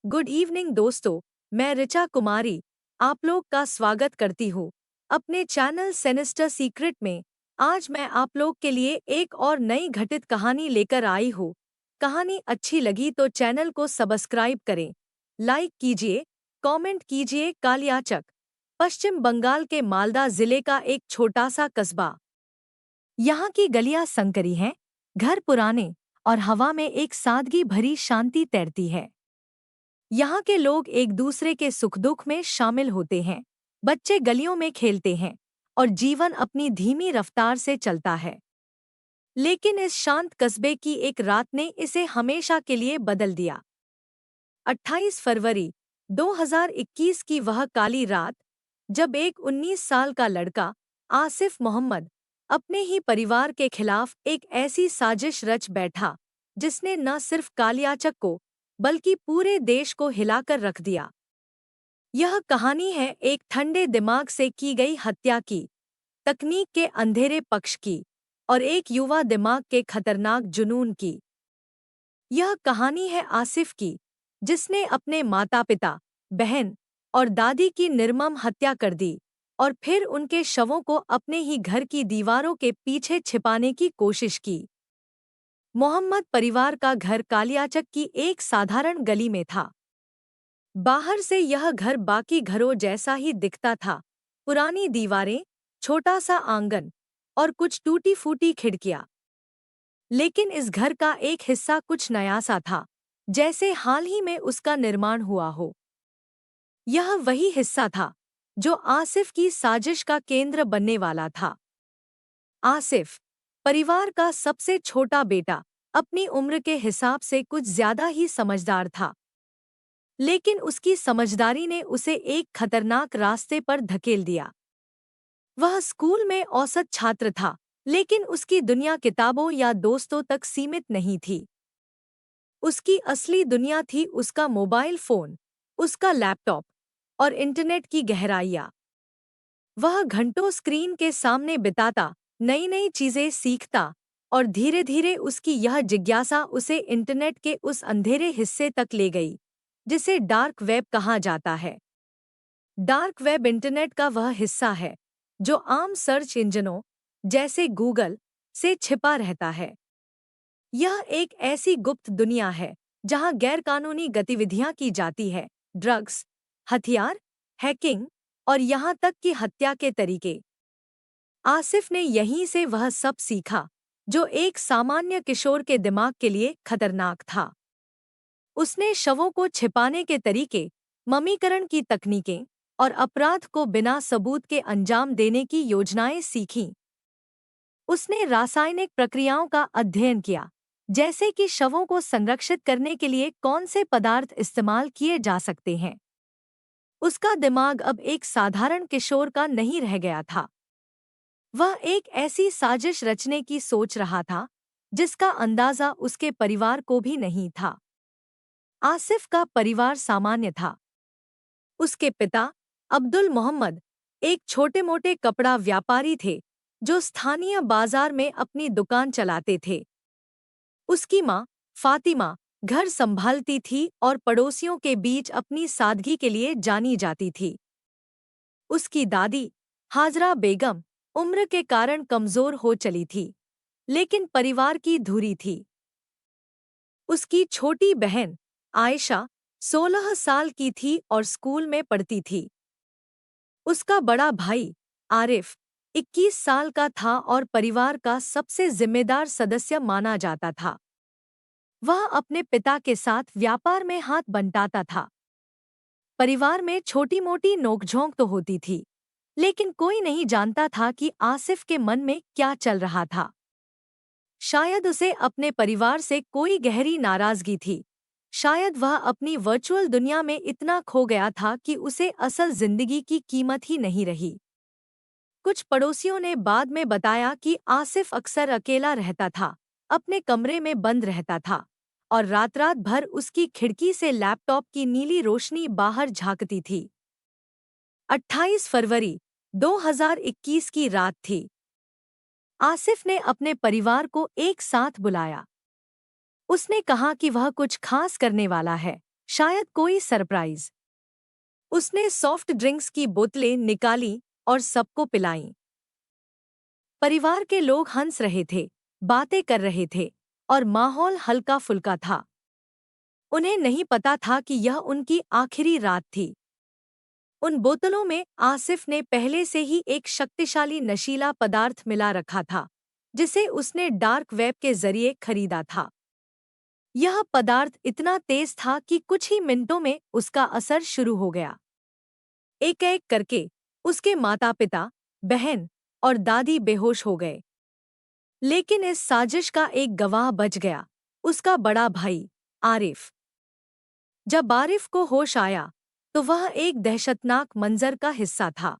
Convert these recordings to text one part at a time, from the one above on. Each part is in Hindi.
गुड इवनिंग दोस्तों। मैं ऋचा कुमारी आप लोग का स्वागत करती हूँ अपने चैनल सिनिस्टर सीक्रेट में। आज मैं आप लोग के लिए एक और नई घटित कहानी लेकर आई हूँ। कहानी अच्छी लगी तो चैनल को सब्सक्राइब करें, लाइक कीजिए, कमेंट कीजिए। कालियाचक पश्चिम बंगाल के मालदा जिले का एक छोटा सा कस्बा। यहाँ की गलियाँ संकरी हैं, घर पुराने और हवा में एक सादगी भरी शांति तैरती है। यहाँ के लोग एक दूसरे के सुख दुख में शामिल होते हैं। बच्चे गलियों में खेलते हैं और जीवन अपनी धीमी रफ्तार से चलता है। लेकिन इस शांत कस्बे की एक रात ने इसे हमेशा के लिए बदल दिया। 28 फरवरी 2021 की वह काली रात, जब एक 19 साल का लड़का आसिफ मोहम्मद अपने ही परिवार के खिलाफ एक ऐसी साजिश रच बैठा जिसने न सिर्फ कालियाचक को बल्कि पूरे देश को हिलाकर रख दिया। यह कहानी है एक ठंडे दिमाग से की गई हत्या की, तकनीक के अंधेरे पक्ष की और एक युवा दिमाग के खतरनाक जुनून की। यह कहानी है आसिफ की, जिसने अपने माता पिता, बहन और दादी की निर्मम हत्या कर दी और फिर उनके शवों को अपने ही घर की दीवारों के पीछे छिपाने की कोशिश की। मोहम्मद परिवार का घर कालियाचक की एक साधारण गली में था। बाहर से यह घर बाकी घरों जैसा ही दिखता था। पुरानी दीवारें, छोटा सा आंगन और कुछ टूटी फूटी खिड़कियां। लेकिन इस घर का एक हिस्सा कुछ नया सा था, जैसे हाल ही में उसका निर्माण हुआ हो। यह वही हिस्सा था जो आसिफ की साजिश का केंद्र बनने वाला था। आसिफ, परिवार का सबसे छोटा बेटा, अपनी उम्र के हिसाब से कुछ ज्यादा ही समझदार था। लेकिन उसकी समझदारी ने उसे एक खतरनाक रास्ते पर धकेल दिया। वह स्कूल में औसत छात्र था, लेकिन उसकी दुनिया किताबों या दोस्तों तक सीमित नहीं थी। उसकी असली दुनिया थी उसका मोबाइल फोन, उसका लैपटॉप और इंटरनेट की गहराइयाँ। वह घंटों स्क्रीन के सामने बिताता, नई नई चीजें सीखता और धीरे धीरे उसकी यह जिज्ञासा उसे इंटरनेट के उस अंधेरे हिस्से तक ले गई जिसे डार्क वेब कहा जाता है। डार्क वेब इंटरनेट का वह हिस्सा है जो आम सर्च इंजनों जैसे गूगल से छिपा रहता है। यह एक ऐसी गुप्त दुनिया है जहां गैरकानूनी गतिविधियां की जाती है, ड्रग्स, हथियार, हैकिंग और यहां तक कि हत्या के तरीके। आसिफ ने यहीं से वह सब सीखा जो एक सामान्य किशोर के दिमाग के लिए खतरनाक था। उसने शवों को छिपाने के तरीके, ममीकरण की तकनीकें और अपराध को बिना सबूत के अंजाम देने की योजनाएं सीखीं। उसने रासायनिक प्रक्रियाओं का अध्ययन किया, जैसे कि शवों को संरक्षित करने के लिए कौन से पदार्थ इस्तेमाल किए जा सकते हैं। उसका दिमाग अब एक साधारण किशोर का नहीं रह गया था। वह एक ऐसी साजिश रचने की सोच रहा था जिसका अंदाजा उसके परिवार को भी नहीं था। आसिफ का परिवार सामान्य था। उसके पिता अब्दुल मोहम्मद एक छोटे मोटे कपड़ा व्यापारी थे जो स्थानीय बाजार में अपनी दुकान चलाते थे। उसकी माँ फातिमा घर संभालती थी और पड़ोसियों के बीच अपनी सादगी के लिए जानी जाती थी। उसकी दादी हाजरा बेगम उम्र के कारण कमजोर हो चली थी, लेकिन परिवार की धुरी थी। उसकी छोटी बहन आयशा 16 साल की थी और स्कूल में पढ़ती थी। उसका बड़ा भाई आरिफ 21 साल का था और परिवार का सबसे जिम्मेदार सदस्य माना जाता था। वह अपने पिता के साथ व्यापार में हाथ बंटाता था। परिवार में छोटी मोटी नोकझोंक तो होती थी, लेकिन कोई नहीं जानता था कि आसिफ के मन में क्या चल रहा था। शायद उसे अपने परिवार से कोई गहरी नाराजगी थी। शायद वह अपनी वर्चुअल दुनिया में इतना खो गया था कि उसे असल जिंदगी की कीमत ही नहीं रही। कुछ पड़ोसियों ने बाद में बताया कि आसिफ अक्सर अकेला रहता था, अपने कमरे में बंद रहता था और रात रात भर उसकी खिड़की से लैपटॉप की नीली रोशनी बाहर झांकती थी। 28 फरवरी 2021 की रात थी। आसिफ ने अपने परिवार को एक साथ बुलाया। उसने कहा कि वह कुछ खास करने वाला है, शायद कोई सरप्राइज। उसने सॉफ्ट ड्रिंक्स की बोतलें निकाली और सबको पिलाईं। परिवार के लोग हंस रहे थे, बातें कर रहे थे और माहौल हल्का फुल्का था। उन्हें नहीं पता था कि यह उनकी आखिरी रात थी। उन बोतलों में आसिफ ने पहले से ही एक शक्तिशाली नशीला पदार्थ मिला रखा था, जिसे उसने डार्क वेब के जरिए खरीदा था। यह पदार्थ इतना तेज था कि कुछ ही मिनटों में उसका असर शुरू हो गया। एक एक करके उसके माता पिता, बहन और दादी बेहोश हो गए। लेकिन इस साजिश का एक गवाह बच गया, उसका बड़ा भाई आरिफ। जब आरिफ को होश आया तो वह एक दहशतनाक मंजर का हिस्सा था।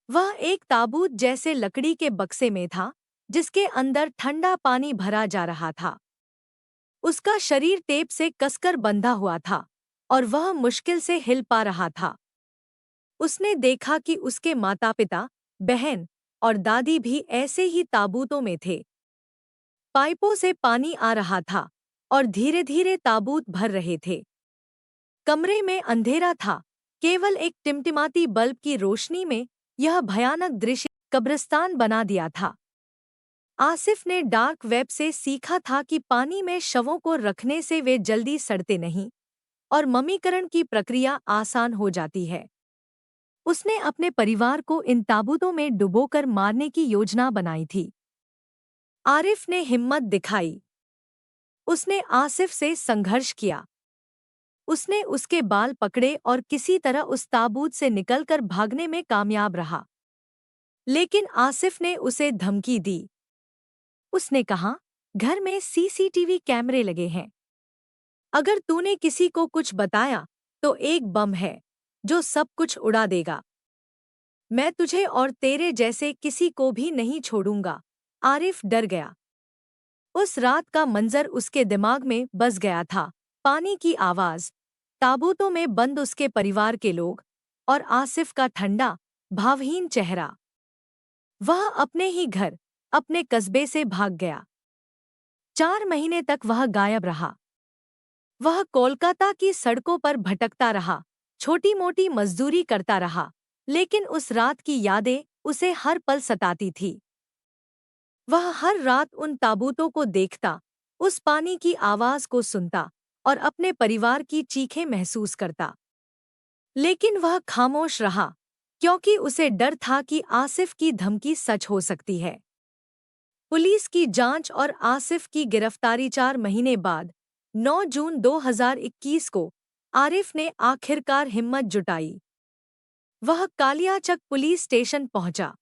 वह एक ताबूत जैसे लकड़ी के बक्से में था, जिसके अंदर ठंडा पानी भरा जा रहा था। उसका शरीर टेप से कसकर बंधा हुआ था और वह मुश्किल से हिल पा रहा था। उसने देखा कि उसके माता पिता, बहन और दादी भी ऐसे ही ताबूतों में थे। पाइपों से पानी आ रहा था और धीरे धीरे ताबूत भर रहे थे। कमरे में अंधेरा था, केवल एक टिमटिमाती बल्ब की रोशनी में यह भयानक दृश्य कब्रिस्तान बना दिया था। आसिफ ने डार्क वेब से सीखा था कि पानी में शवों को रखने से वे जल्दी सड़ते नहीं और ममीकरण की प्रक्रिया आसान हो जाती है। उसने अपने परिवार को इन ताबूतों में डुबोकर मारने की योजना बनाई थी। आरिफ ने हिम्मत दिखाई। उसने आसिफ से संघर्ष किया। उसने उसके बाल पकड़े और किसी तरह उस ताबूत से निकलकर भागने में कामयाब रहा। लेकिन आसिफ ने उसे धमकी दी। उसने कहा, घर में सीसीटीवी कैमरे लगे हैं। अगर तूने किसी को कुछ बताया तो एक बम है जो सब कुछ उड़ा देगा। मैं तुझे और तेरे जैसे किसी को भी नहीं छोड़ूंगा। आरिफ डर गया। उस रात का मंजर उसके दिमाग में बस गया था। पानी की आवाज, ताबूतों में बंद उसके परिवार के लोग और आसिफ का ठंडा, भावहीन चेहरा। वह अपने ही घर, अपने कस्बे से भाग गया। 4 महीने तक वह गायब रहा। वह कोलकाता की सड़कों पर भटकता रहा, छोटी मोटी मजदूरी करता रहा, लेकिन उस रात की यादें उसे हर पल सताती थी। वह हर रात उन ताबूतों को देखता, उस पानी की आवाज को सुनता और अपने परिवार की चीखें महसूस करता। लेकिन वह खामोश रहा, क्योंकि उसे डर था कि आसिफ की धमकी सच हो सकती है। पुलिस की जांच और आसिफ की गिरफ्तारी 4 महीने बाद 9 जून 2021 को आरिफ ने आखिरकार हिम्मत जुटाई। वह कालियाचक पुलिस स्टेशन पहुंचा।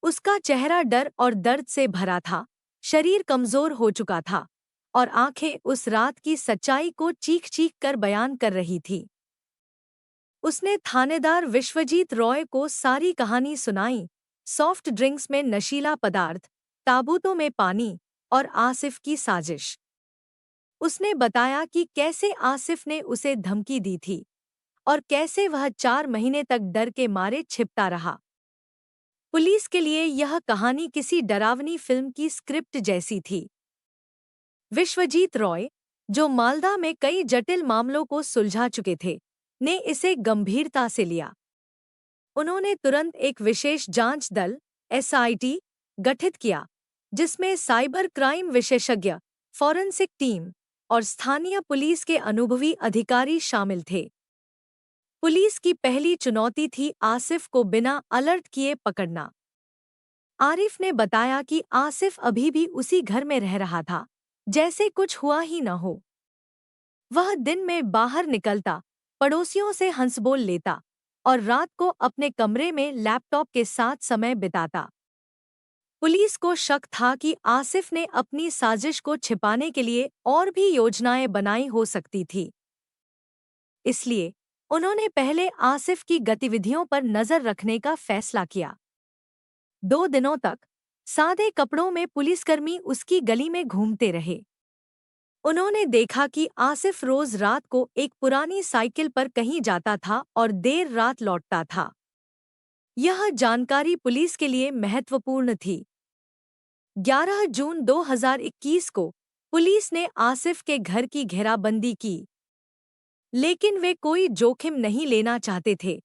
उसका चेहरा डर और दर्द से भरा था, शरीर कमजोर हो चुका था और आंखें उस रात की सच्चाई को चीख-चीख कर बयान कर रही थी। उसने थानेदार विश्वजीत रॉय को सारी कहानी सुनाई, सॉफ्ट ड्रिंक्स में नशीला पदार्थ, ताबूतों में पानी और आसिफ की साजिश। उसने बताया कि कैसे आसिफ ने उसे धमकी दी थी और कैसे वह 4 महीने तक डर के मारे छिपता रहा। पुलिस के लिए यह कहानी किसी डरावनी फिल्म की स्क्रिप्ट जैसी थी। विश्वजीत रॉय, जो मालदा में कई जटिल मामलों को सुलझा चुके थे, ने इसे गंभीरता से लिया। उन्होंने तुरंत एक विशेष जांच दल (SIT) गठित किया, जिसमें साइबर क्राइम विशेषज्ञ, फॉरेंसिक टीम और स्थानीय पुलिस के अनुभवी अधिकारी शामिल थे। पुलिस की पहली चुनौती थी आसिफ को बिना अलर्ट किए पकड़ना। आरिफ ने बताया कि आसिफ अभी भी उसी घर में रह रहा था, जैसे कुछ हुआ ही न हो। वह दिन में बाहर निकलता, पड़ोसियों से हंसबोल लेता और रात को अपने कमरे में लैपटॉप के साथ समय बिताता। पुलिस को शक था कि आसिफ ने अपनी साजिश को छिपाने के लिए और भी योजनाएं बनाई हो सकती थी। इसलिए उन्होंने पहले आसिफ की गतिविधियों पर नजर रखने का फैसला किया। 2 दिनों तक सादे कपड़ों में पुलिसकर्मी उसकी गली में घूमते रहे। उन्होंने देखा कि आसिफ रोज रात को एक पुरानी साइकिल पर कहीं जाता था और देर रात लौटता था। यह जानकारी पुलिस के लिए महत्वपूर्ण थी। 11 जून 2021 को पुलिस ने आसिफ के घर की घेराबंदी की। लेकिन वे कोई जोखिम नहीं लेना चाहते थे,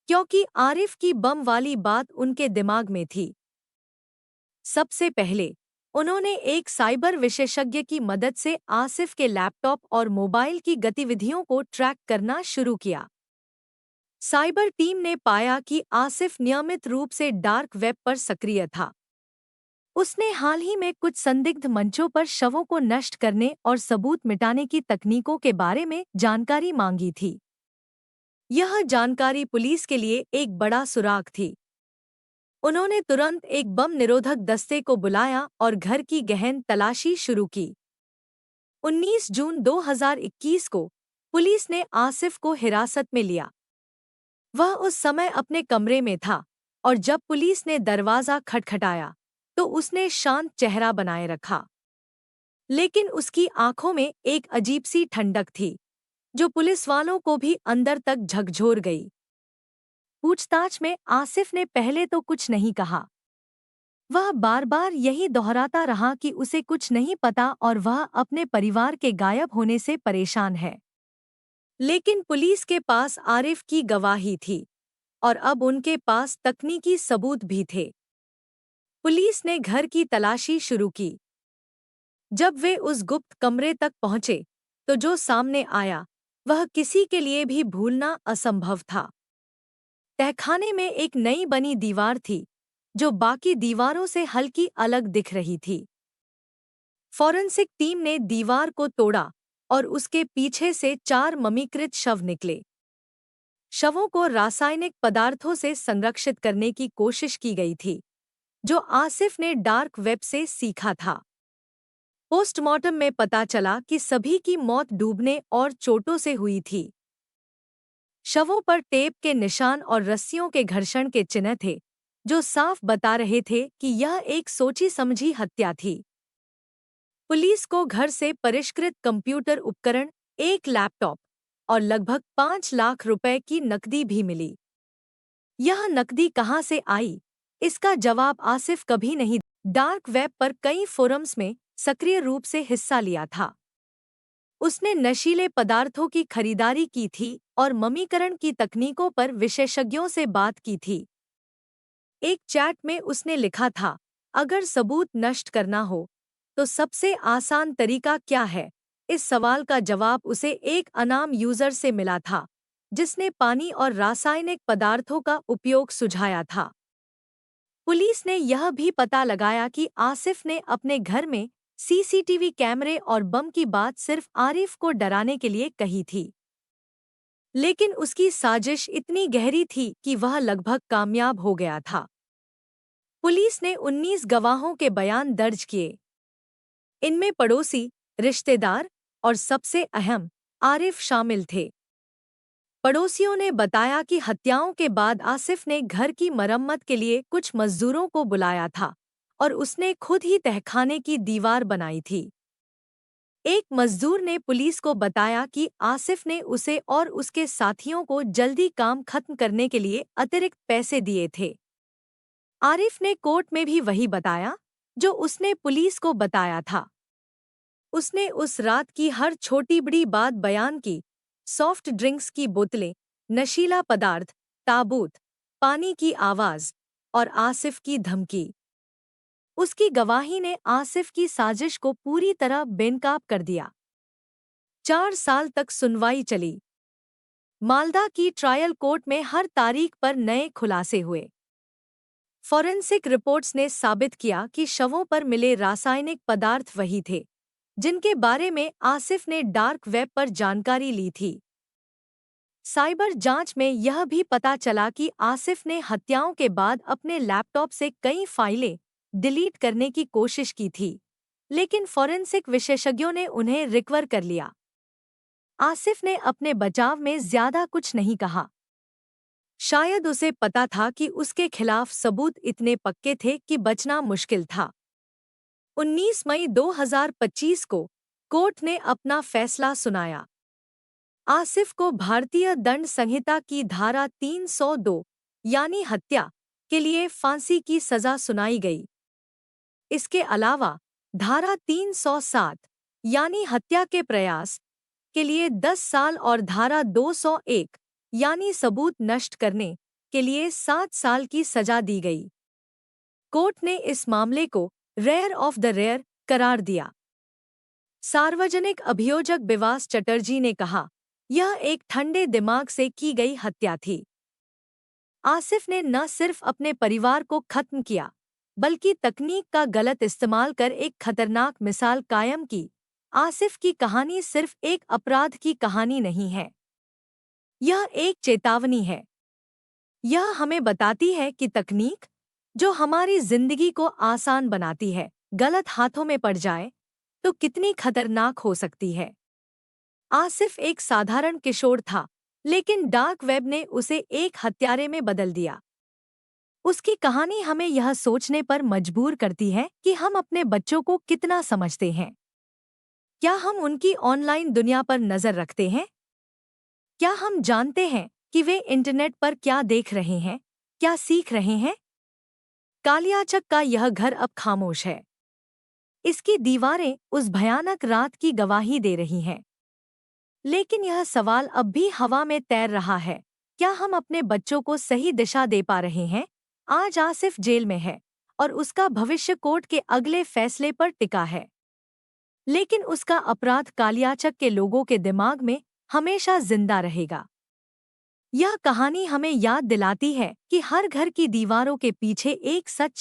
क्योंकि आरिफ की बम वाली बात उनके दिमाग में थी। सबसे पहले उन्होंने एक साइबर विशेषज्ञ की मदद से आसिफ के लैपटॉप और मोबाइल की गतिविधियों को ट्रैक करना शुरू किया। साइबर टीम ने पाया कि आसिफ नियमित रूप से डार्क वेब पर सक्रिय था। उसने हाल ही में कुछ संदिग्ध मंचों पर शवों को नष्ट करने और सबूत मिटाने की तकनीकों के बारे में जानकारी मांगी थी। यह जानकारी पुलिस के लिए एक बड़ा सुराग थी। उन्होंने तुरंत एक बम निरोधक दस्ते को बुलाया और घर की गहन तलाशी शुरू की। 19 जून 2021 को पुलिस ने आसिफ को हिरासत में लिया। वह उस समय अपने कमरे में था और जब पुलिस ने दरवाज़ा खटखटाया तो उसने शांत चेहरा बनाए रखा। लेकिन उसकी आंखों में एक अजीब सी ठंडक थी, जो पुलिस वालों को भी अंदर तक झकझोर गई। पूछताछ में आसिफ ने पहले तो कुछ नहीं कहा। वह बार बार यही दोहराता रहा कि उसे कुछ नहीं पता और वह अपने परिवार के गायब होने से परेशान है। लेकिन पुलिस के पास आरिफ की गवाही थी और अब उनके पास तकनीकी सबूत भी थे। पुलिस ने घर की तलाशी शुरू की। जब वे उस गुप्त कमरे तक पहुंचे तो जो सामने आया वह किसी के लिए भी भूलना असंभव था। तहखाने में एक नई बनी दीवार थी जो बाकी दीवारों से हल्की अलग दिख रही थी। फॉरेंसिक टीम ने दीवार को तोड़ा और उसके पीछे से 4 ममीकृत शव निकले। शवों को रासायनिक पदार्थों से संरक्षित करने की कोशिश की गई थी, जो आसिफ ने डार्क वेब से सीखा था। पोस्टमार्टम में पता चला कि सभी की मौत डूबने और चोटों से हुई थी। शवों पर टेप के निशान और रस्सियों के घर्षण के चिन्ह थे, जो साफ बता रहे थे कि यह एक सोची समझी हत्या थी। पुलिस को घर से परिष्कृत कंप्यूटर उपकरण, एक लैपटॉप और लगभग 5 लाख रुपए की नकदी भी मिली। यह नकदी कहां से आई, इसका जवाब आसिफ कभी नहीं। डार्क वेब पर कई फोरम्स में सक्रिय रूप से हिस्सा लिया था। उसने नशीले पदार्थों की खरीदारी की थी और ममीकरण की तकनीकों पर विशेषज्ञों से बात की थी। एक चैट में उसने लिखा था, अगर सबूत नष्ट करना हो तो सबसे आसान तरीका क्या है? इस सवाल का जवाब उसे एक अनाम यूजर से मिला था, जिसने पानी और रासायनिक पदार्थों का उपयोग सुझाया था। पुलिस ने यह भी पता लगाया कि आसिफ ने अपने घर में सीसीटीवी कैमरे और बम की बात सिर्फ आरिफ को डराने के लिए कही थी। लेकिन उसकी साजिश इतनी गहरी थी कि वह लगभग कामयाब हो गया था। पुलिस ने 19 गवाहों के बयान दर्ज किए। इनमें पड़ोसी, रिश्तेदार और सबसे अहम आरिफ शामिल थे। पड़ोसियों ने बताया कि हत्याओं के बाद आसिफ ने घर की मरम्मत के लिए कुछ मजदूरों को बुलाया था और उसने खुद ही तहखाने की दीवार बनाई थी। एक मजदूर ने पुलिस को बताया कि आसिफ ने उसे और उसके साथियों को जल्दी काम खत्म करने के लिए अतिरिक्त पैसे दिए थे। आरिफ ने कोर्ट में भी वही बताया जो उसने पुलिस को बताया था। उसने उस रात की हर छोटी बड़ी बात बयान की, सॉफ्ट ड्रिंक्स की बोतलें, नशीला पदार्थ, ताबूत, पानी की आवाज़ और आसिफ की धमकी। उसकी गवाही ने आसिफ की साजिश को पूरी तरह बेनकाब कर दिया। 4 साल तक सुनवाई चली। मालदा की ट्रायल कोर्ट में हर तारीख पर नए खुलासे हुए। फॉरेंसिक रिपोर्ट्स ने साबित किया कि शवों पर मिले रासायनिक पदार्थ वही थे जिनके बारे में आसिफ ने डार्क वेब पर जानकारी ली थी। साइबर जांच में यह भी पता चला कि आसिफ ने हत्याओं के बाद अपने लैपटॉप से कई फाइलें डिलीट करने की कोशिश की थी, लेकिन फॉरेंसिक विशेषज्ञों ने उन्हें रिकवर कर लिया। आसिफ ने अपने बचाव में ज्यादा कुछ नहीं कहा। शायद उसे पता था कि उसके खिलाफ सबूत इतने पक्के थे कि बचना मुश्किल था। 19 मई 2025 को कोर्ट ने अपना फैसला सुनाया। आसिफ को भारतीय दंड संहिता की धारा 302 यानी हत्या के लिए फांसी की सजा सुनाई गई। इसके अलावा धारा 307 यानी हत्या के प्रयास, के लिए 10 साल और धारा 201 यानी सबूत नष्ट करने के लिए 7 साल की सजा दी गई। कोर्ट ने इस मामले को रेयर ऑफ द रेयर करार दिया। सार्वजनिक अभियोजक बिवास चटर्जी ने कहा, यह एक ठंडे दिमाग से की गई हत्या थी। आसिफ ने न सिर्फ अपने परिवार को खत्म किया, बल्कि तकनीक का गलत इस्तेमाल कर एक खतरनाक मिसाल कायम की। आसिफ की कहानी सिर्फ एक अपराध की कहानी नहीं है, यह एक चेतावनी है। यह हमें बताती है कि तकनीक, जो हमारी जिंदगी को आसान बनाती है, गलत हाथों में पड़ जाए तो कितनी खतरनाक हो सकती है। आसिफ एक साधारण किशोर था, लेकिन डार्क वेब ने उसे एक हत्यारे में बदल दिया। उसकी कहानी हमें यह सोचने पर मजबूर करती है कि हम अपने बच्चों को कितना समझते हैं। क्या हम उनकी ऑनलाइन दुनिया पर नजर रखते हैं? क्या हम जानते हैं कि वे इंटरनेट पर क्या देख रहे हैं, क्या सीख रहे हैं? कालियाचक का यह घर अब खामोश है। इसकी दीवारें उस भयानक रात की गवाही दे रही हैं। लेकिन यह सवाल अब भी हवा में तैर रहा है, क्या हम अपने बच्चों को सही दिशा दे पा रहे हैं? आज आसिफ जेल में है और उसका भविष्य कोर्ट के अगले फैसले पर टिका है। लेकिन उसका अपराध कालियाचक के लोगों के दिमाग में हमेशा जिंदा रहेगा। यह कहानी हमें याद दिलाती है कि हर घर की दीवारों के पीछे एक सच